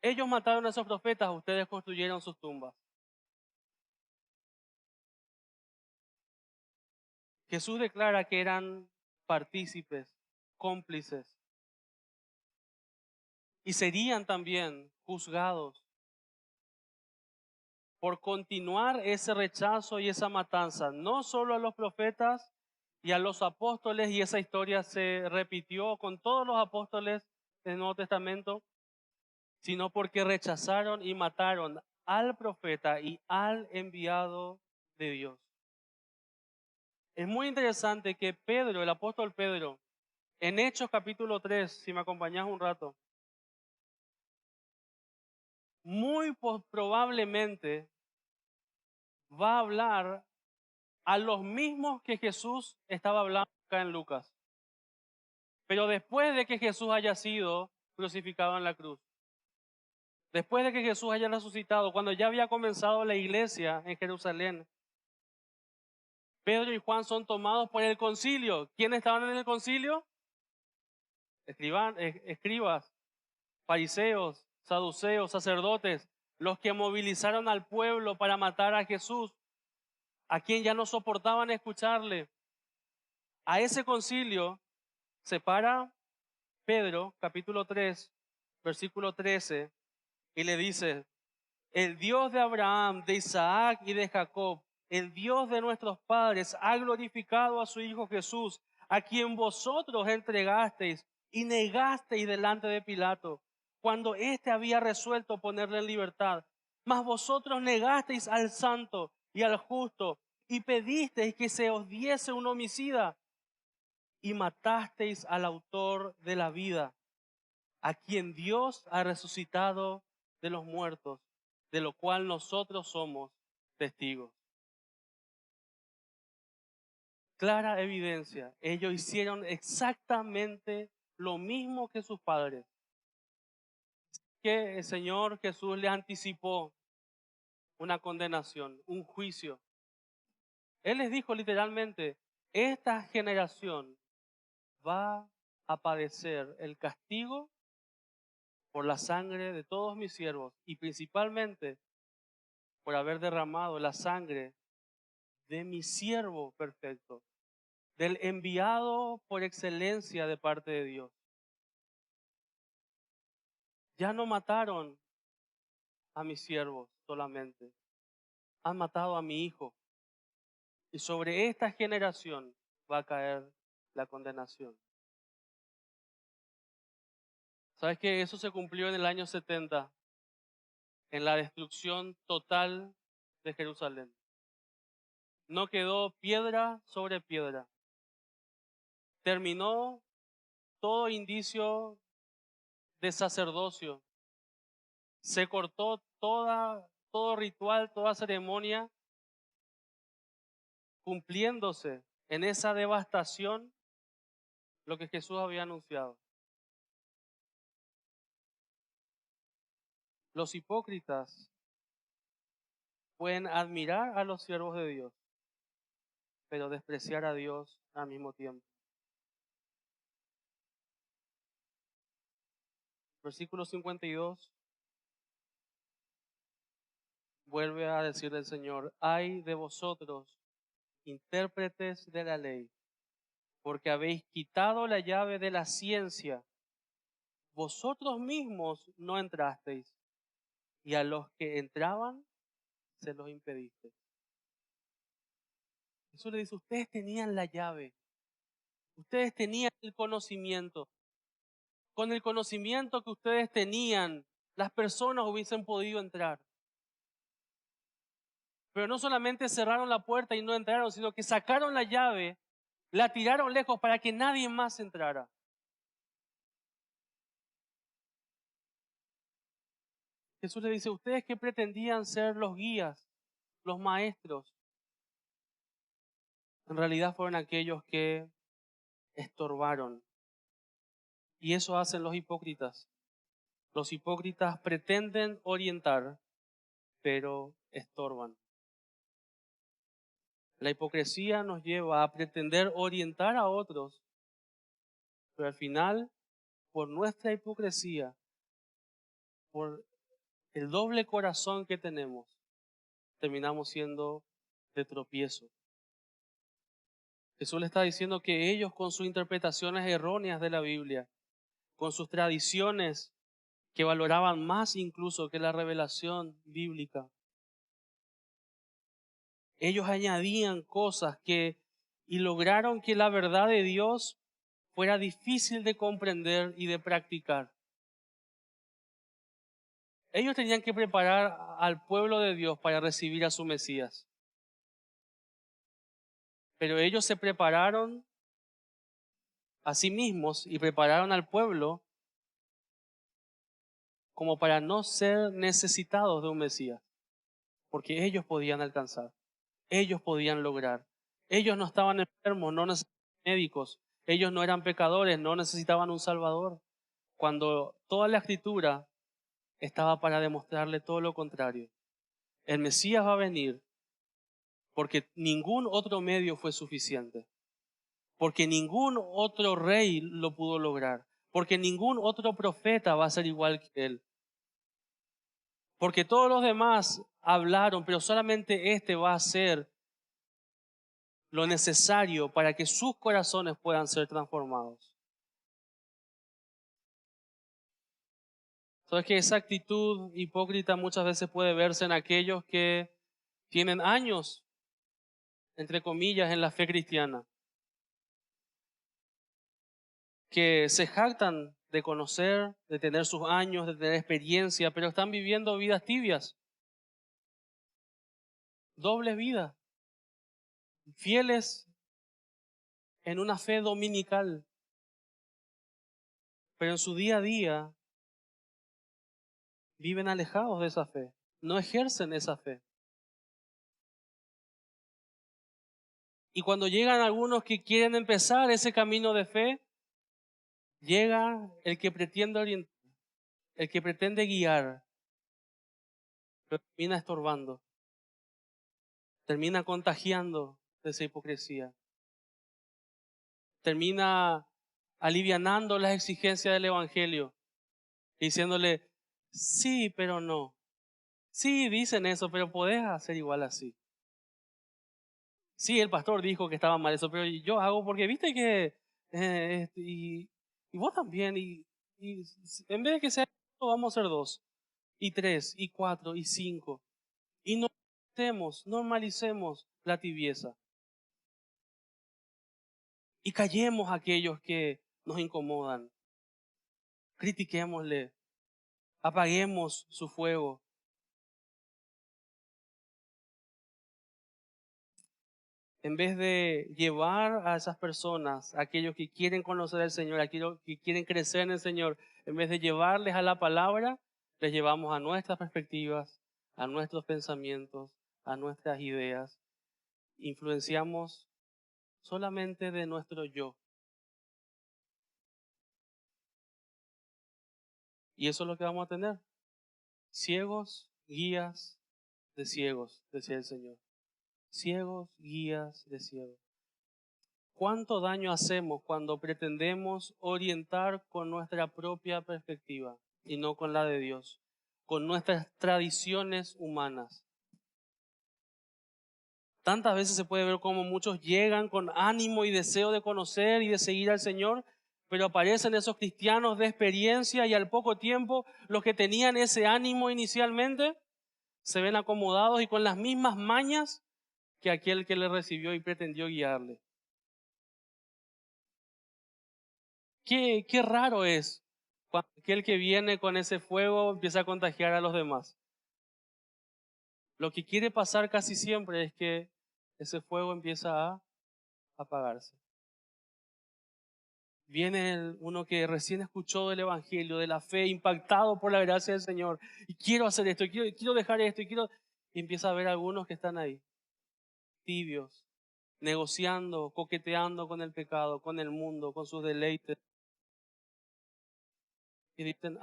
B: Ellos mataron a esos profetas, ustedes construyeron sus tumbas. Jesús declara que eran partícipes, cómplices, y serían también juzgados por continuar ese rechazo y esa matanza, no solo a los profetas y a los apóstoles, y esa historia se repitió con todos los apóstoles del Nuevo Testamento, sino porque rechazaron y mataron al profeta y al enviado de Dios. Es muy interesante que Pedro, el apóstol Pedro, en Hechos capítulo 3, si me acompañás un rato, muy probablemente va a hablar a los mismos que Jesús estaba hablando acá en Lucas, pero después de que Jesús haya sido crucificado en la cruz, después de que Jesús haya resucitado, cuando ya había comenzado la iglesia en Jerusalén, Pedro y Juan son tomados por el concilio. ¿Quiénes estaban en el concilio? Escribas, fariseos, saduceos, sacerdotes, los que movilizaron al pueblo para matar a Jesús, a quien ya no soportaban escucharle. A ese concilio se para Pedro, capítulo 3, versículo 13, y le dice, el Dios de Abraham, de Isaac y de Jacob, el Dios de nuestros padres, ha glorificado a su Hijo Jesús, a quien vosotros entregasteis y negasteis delante de Pilato, cuando éste había resuelto ponerle en libertad. Mas vosotros negasteis al santo y al justo y pedisteis que se os diese un homicida y matasteis al autor de la vida, a quien Dios ha resucitado de los muertos, de lo cual nosotros somos testigos. Clara evidencia, ellos hicieron exactamente lo mismo que sus padres, que el Señor Jesús les anticipó una condenación, un juicio. Él les dijo literalmente, esta generación va a padecer el castigo por la sangre de todos mis siervos y principalmente por haber derramado la sangre de mi siervo perfecto, del enviado por excelencia de parte de Dios. Ya no mataron a mis siervos solamente, han matado a mi hijo. Y sobre esta generación va a caer la condenación. ¿Sabes qué? Eso se cumplió en el año 70, en la destrucción total de Jerusalén. No quedó piedra sobre piedra. Terminó todo indicio de sacerdocio. Se cortó todo ritual, toda ceremonia, cumpliéndose en esa devastación lo que Jesús había anunciado. Los hipócritas pueden admirar a los siervos de Dios, pero despreciar a Dios al mismo tiempo. Versículo 52 vuelve a decir el Señor, ay de vosotros, intérpretes de la ley, porque habéis quitado la llave de la ciencia. Vosotros mismos no entrasteis, y a los que entraban se los impediste. Jesús le dice, ustedes tenían la llave, ustedes tenían el conocimiento. Con el conocimiento que ustedes tenían, las personas hubiesen podido entrar. Pero no solamente cerraron la puerta y no entraron, sino que sacaron la llave, la tiraron lejos para que nadie más entrara. Jesús le dice, ustedes que pretendían ser los guías, los maestros, en realidad fueron aquellos que estorbaron. Y eso hacen los hipócritas. Los hipócritas pretenden orientar, pero estorban. La hipocresía nos lleva a pretender orientar a otros, pero al final, por nuestra hipocresía, por el doble corazón que tenemos, terminamos siendo de tropiezo. Jesús le está diciendo que ellos, con sus interpretaciones erróneas de la Biblia, con sus tradiciones que valoraban más incluso que la revelación bíblica, ellos añadían cosas y lograron que la verdad de Dios fuera difícil de comprender y de practicar. Ellos tenían que preparar al pueblo de Dios para recibir a su Mesías. Pero ellos se prepararon a sí mismos y prepararon al pueblo como para no ser necesitados de un Mesías, porque ellos podían alcanzar, ellos podían lograr. Ellos no estaban enfermos, no necesitaban médicos, ellos no eran pecadores, no necesitaban un Salvador. Cuando toda la Escritura estaba para demostrarle todo lo contrario. El Mesías va a venir porque ningún otro medio fue suficiente, porque ningún otro rey lo pudo lograr, porque ningún otro profeta va a ser igual que él, porque todos los demás hablaron, pero solamente este va a hacer lo necesario para que sus corazones puedan ser transformados. Sabes que esa actitud hipócrita muchas veces puede verse en aquellos que tienen años, entre comillas, en la fe cristiana, que se jactan de conocer, de tener sus años, de tener experiencia, pero están viviendo vidas tibias, doble vida, fieles en una fe dominical, pero en su día a día viven alejados de esa fe, no ejercen esa fe. Y cuando llegan algunos que quieren empezar ese camino de fe, llega el que pretende orientar, el que pretende guiar, pero termina estorbando, termina contagiando de esa hipocresía, termina alivianando las exigencias del Evangelio, diciéndole, sí, pero no. Sí, dicen eso, pero podés hacer igual así. Sí, el pastor dijo que estaba mal eso, pero yo hago porque viste que, y vos también, y en vez de que sea uno, vamos a ser 2, y 3, y 4, y 5. Y normalicemos la tibieza. Y callemos a aquellos que nos incomodan. Critiquémosle, apaguemos su fuego. En vez de llevar a esas personas, a aquellos que quieren conocer al Señor, a aquellos que quieren crecer en el Señor, en vez de llevarles a la palabra, les llevamos a nuestras perspectivas, a nuestros pensamientos, a nuestras ideas. Influenciamos solamente de nuestro yo. Y eso es lo que vamos a tener. Ciegos, guías de ciegos, decía el Señor. Ciegos, guías de ciegos. ¿Cuánto daño hacemos cuando pretendemos orientar con nuestra propia perspectiva y no con la de Dios, con nuestras tradiciones humanas? Tantas veces se puede ver cómo muchos llegan con ánimo y deseo de conocer y de seguir al Señor, pero aparecen esos cristianos de experiencia y al poco tiempo los que tenían ese ánimo inicialmente se ven acomodados y con las mismas mañas que aquel que le recibió y pretendió guiarle. Qué raro es cuando aquel que viene con ese fuego empieza a contagiar a los demás. Lo que quiere pasar casi siempre es que ese fuego empieza a apagarse. Viene uno que recién escuchó del Evangelio, de la fe, impactado por la gracia del Señor. Y quiero hacer esto, quiero dejar esto, y empieza a ver algunos que están ahí, tibios, negociando, coqueteando con el pecado, con el mundo, con sus deleites. Y dicen,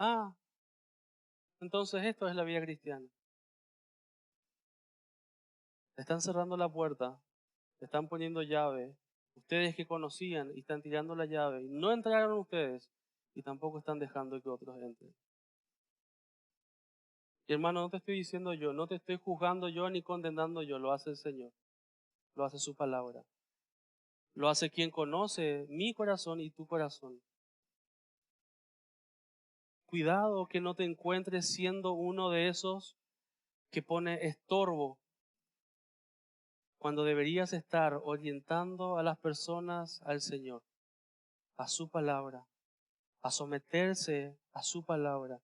B: entonces esto es la vida cristiana. Le están cerrando la puerta, le están poniendo llave. Ustedes que conocían y están tirando la llave. Y no entraron ustedes y tampoco están dejando que otros entren. Y hermano, no te estoy diciendo yo, no te estoy juzgando yo ni condenando yo, lo hace el Señor, lo hace su palabra. Lo hace quien conoce mi corazón y tu corazón. Cuidado que no te encuentres siendo uno de esos que pone estorbo cuando deberías estar orientando a las personas al Señor, a su palabra, a someterse a su palabra.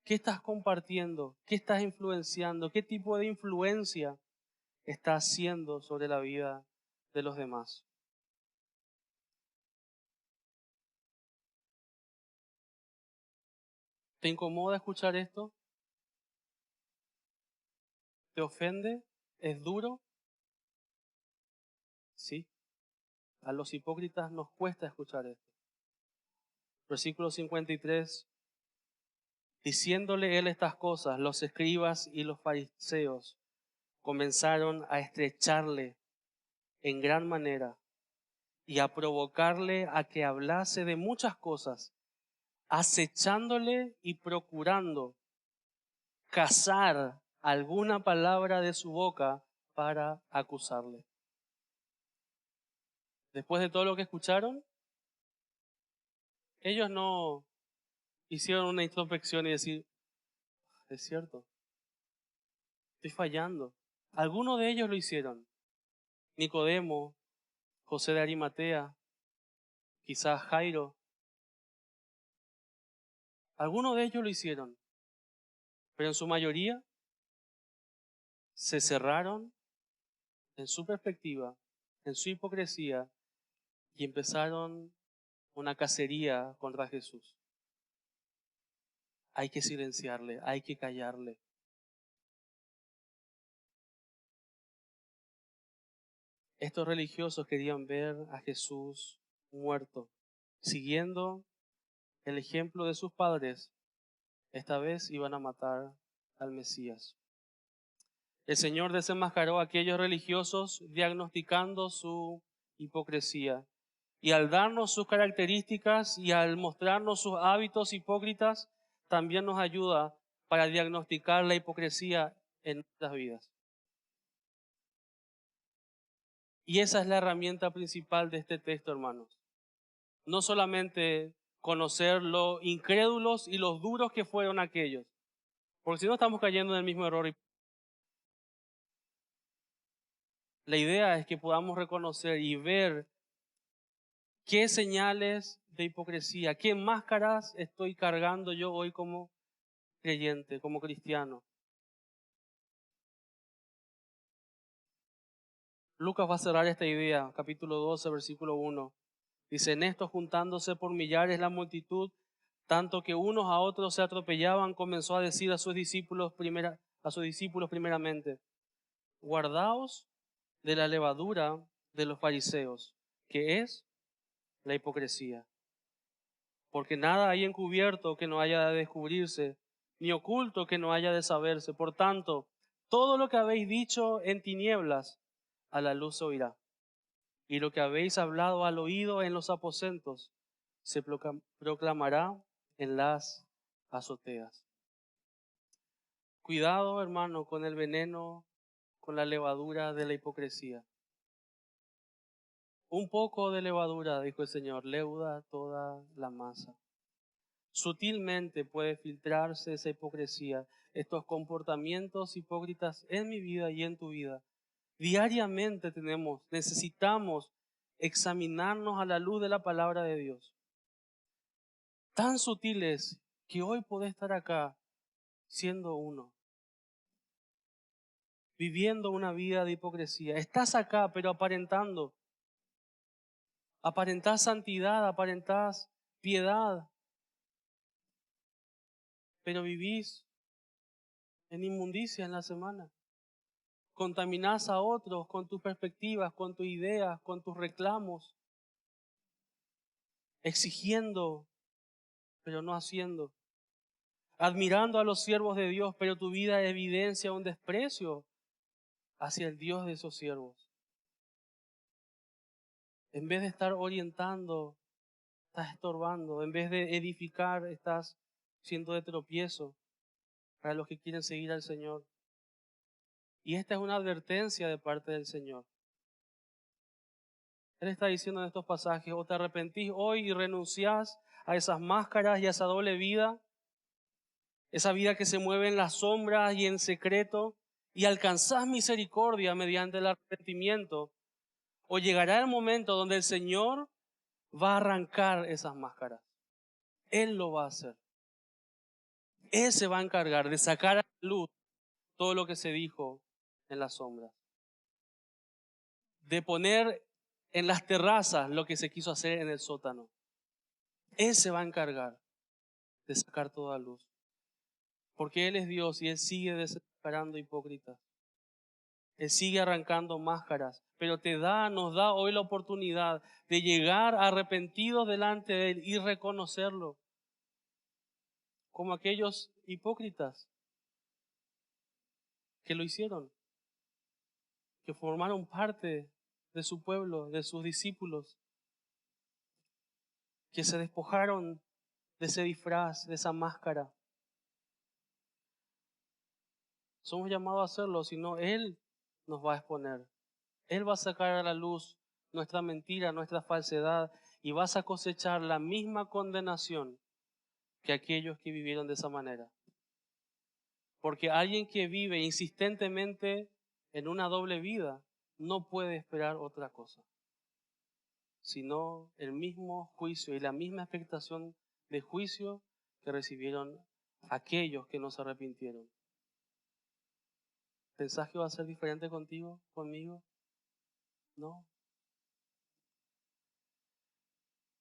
B: ¿Qué estás compartiendo? ¿Qué estás influenciando? ¿Qué tipo de influencia estás haciendo sobre la vida de los demás? ¿Te incomoda escuchar esto? ¿Te ofende? ¿Es duro? Sí. A los hipócritas nos cuesta escuchar esto. Versículo 53. Diciéndole él estas cosas, los escribas y los fariseos comenzaron a estrecharle en gran manera y a provocarle a que hablase de muchas cosas, acechándole y procurando cazar alguna palabra de su boca para acusarle. Después de todo lo que escucharon, ellos no hicieron una introspección y decir, es cierto, estoy fallando. Algunos de ellos lo hicieron. Nicodemo, José de Arimatea, quizás Jairo. Algunos de ellos lo hicieron, pero en su mayoría se cerraron en su perspectiva, en su hipocresía y empezaron una cacería contra Jesús. Hay que silenciarle, hay que callarle. Estos religiosos querían ver a Jesús muerto, siguiendo el ejemplo de sus padres. Esta vez iban a matar al Mesías. El Señor desenmascaró a aquellos religiosos diagnosticando su hipocresía. Y al darnos sus características y al mostrarnos sus hábitos hipócritas, también nos ayuda para diagnosticar la hipocresía en nuestras vidas. Y esa es la herramienta principal de este texto, hermanos. No solamente conocer lo incrédulos y los duros que fueron aquellos, porque si no estamos cayendo en el mismo error. La idea es que podamos reconocer y ver qué señales de hipocresía, qué máscaras estoy cargando yo hoy como creyente, como cristiano. Lucas va a cerrar esta idea, capítulo 12, versículo 1. Dice, en esto juntándose por millares la multitud, tanto que unos a otros se atropellaban, comenzó a decir a sus discípulos primeramente, guardaos de la levadura de los fariseos, que es la hipocresía. Porque nada hay encubierto que no haya de descubrirse, ni oculto que no haya de saberse. Por tanto, todo lo que habéis dicho en tinieblas, a la luz se oirá. Y lo que habéis hablado al oído en los aposentos, se proclamará en las azoteas. Cuidado, hermano, con el veneno, con la levadura de la hipocresía. Un poco de levadura, dijo el Señor, leuda toda la masa. Sutilmente puede filtrarse esa hipocresía, estos comportamientos hipócritas en mi vida y en tu vida. Diariamente necesitamos examinarnos a la luz de la palabra de Dios. Tan sutiles que hoy podés estar acá siendo uno, viviendo una vida de hipocresía. Estás acá pero aparentando. Aparentás santidad, aparentás piedad, pero vivís en inmundicia en la semana. Contaminás a otros con tus perspectivas, con tus ideas, con tus reclamos, exigiendo, pero no haciendo. Admirando a los siervos de Dios, pero tu vida evidencia un desprecio hacia el Dios de esos siervos. En vez de estar orientando, estás estorbando. En vez de edificar, estás siendo de tropiezo para los que quieren seguir al Señor. Y esta es una advertencia de parte del Señor. Él está diciendo en estos pasajes: o te arrepentís hoy y renunciás a esas máscaras y a esa doble vida, esa vida que se mueve en las sombras y en secreto, y alcanzás misericordia mediante el arrepentimiento, o llegará el momento donde el Señor va a arrancar esas máscaras. Él lo va a hacer. Él se va a encargar de sacar a la luz todo lo que se dijo en las sombras, de poner en las terrazas lo que se quiso hacer en el sótano. Él se va a encargar de sacar toda luz, porque Él es Dios y Él sigue desenmascarando hipócritas. Él sigue arrancando máscaras, pero nos da hoy la oportunidad de llegar arrepentidos delante de Él y reconocerlo, como aquellos hipócritas que lo hicieron, que formaron parte de su pueblo, de sus discípulos, que se despojaron de ese disfraz, de esa máscara. Somos llamados a hacerlo, si no, Él nos va a exponer. Él va a sacar a la luz nuestra mentira, nuestra falsedad, y vas a cosechar la misma condenación que aquellos que vivieron de esa manera. Porque alguien que vive insistentemente en una doble vida no puede esperar otra cosa, sino el mismo juicio y la misma expectación de juicio que recibieron aquellos que no se arrepintieron. ¿Pensás que va a ser diferente contigo, conmigo? No.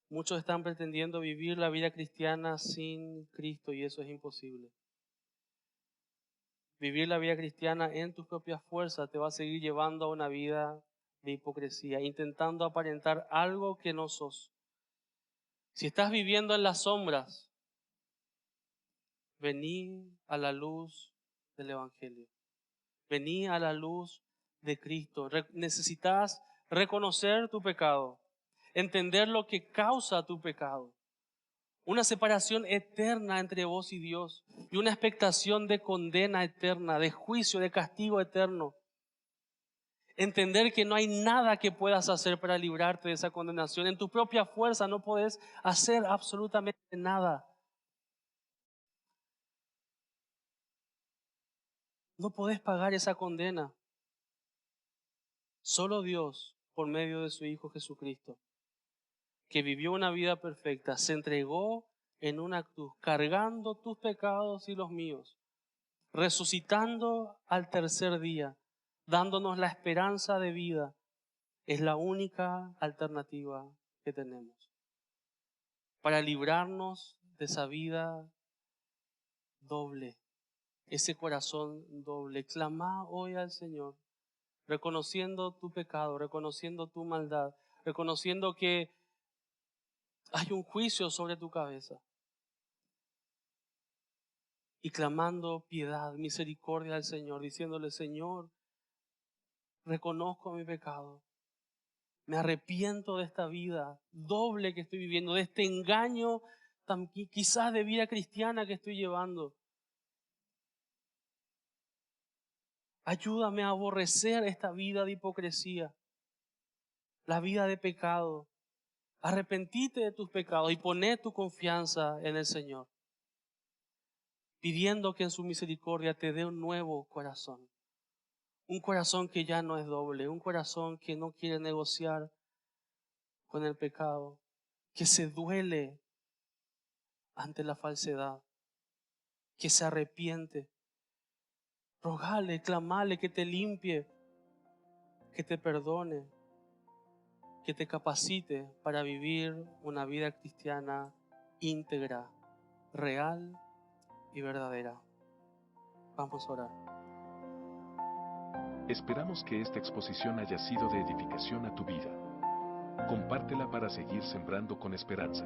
B: Muchos están pretendiendo vivir la vida cristiana sin Cristo y eso es imposible. Vivir la vida cristiana en tus propias fuerzas te va a seguir llevando a una vida de hipocresía, intentando aparentar algo que no sos. Si estás viviendo en las sombras, vení a la luz del Evangelio. Vení a la luz de Cristo. Necesitas reconocer tu pecado, entender lo que causa tu pecado. Una separación eterna entre vos y Dios y una expectación de condena eterna, de juicio, de castigo eterno. Entender que no hay nada que puedas hacer para librarte de esa condenación. En tu propia fuerza no podés hacer absolutamente nada. No podés pagar esa condena. Solo Dios, por medio de su Hijo Jesucristo, que vivió una vida perfecta, se entregó en una cruz, cargando tus pecados y los míos, resucitando al tercer día, dándonos la esperanza de vida, es la única alternativa que tenemos para librarnos de esa vida doble, ese corazón doble. Clama hoy al Señor, reconociendo tu pecado, reconociendo tu maldad, reconociendo que hay un juicio sobre tu cabeza y clamando piedad, misericordia al Señor, diciéndole: Señor, reconozco mi pecado, me arrepiento de esta vida doble que estoy viviendo, de este engaño quizás de vida cristiana que estoy llevando. Ayúdame a aborrecer esta vida de hipocresía, la vida de pecado. Arrepentite de tus pecados y poné tu confianza en el Señor, pidiendo que en su misericordia te dé un nuevo corazón. Un corazón que ya no es doble, un corazón que no quiere negociar con el pecado, que se duele ante la falsedad, que se arrepiente. Rogale, clamale que te limpie, que te perdone. que te capacite para vivir una vida cristiana íntegra, real y verdadera. Vamos a orar.
A: Esperamos que esta exposición haya sido de edificación a tu vida. Compártela para seguir sembrando con esperanza.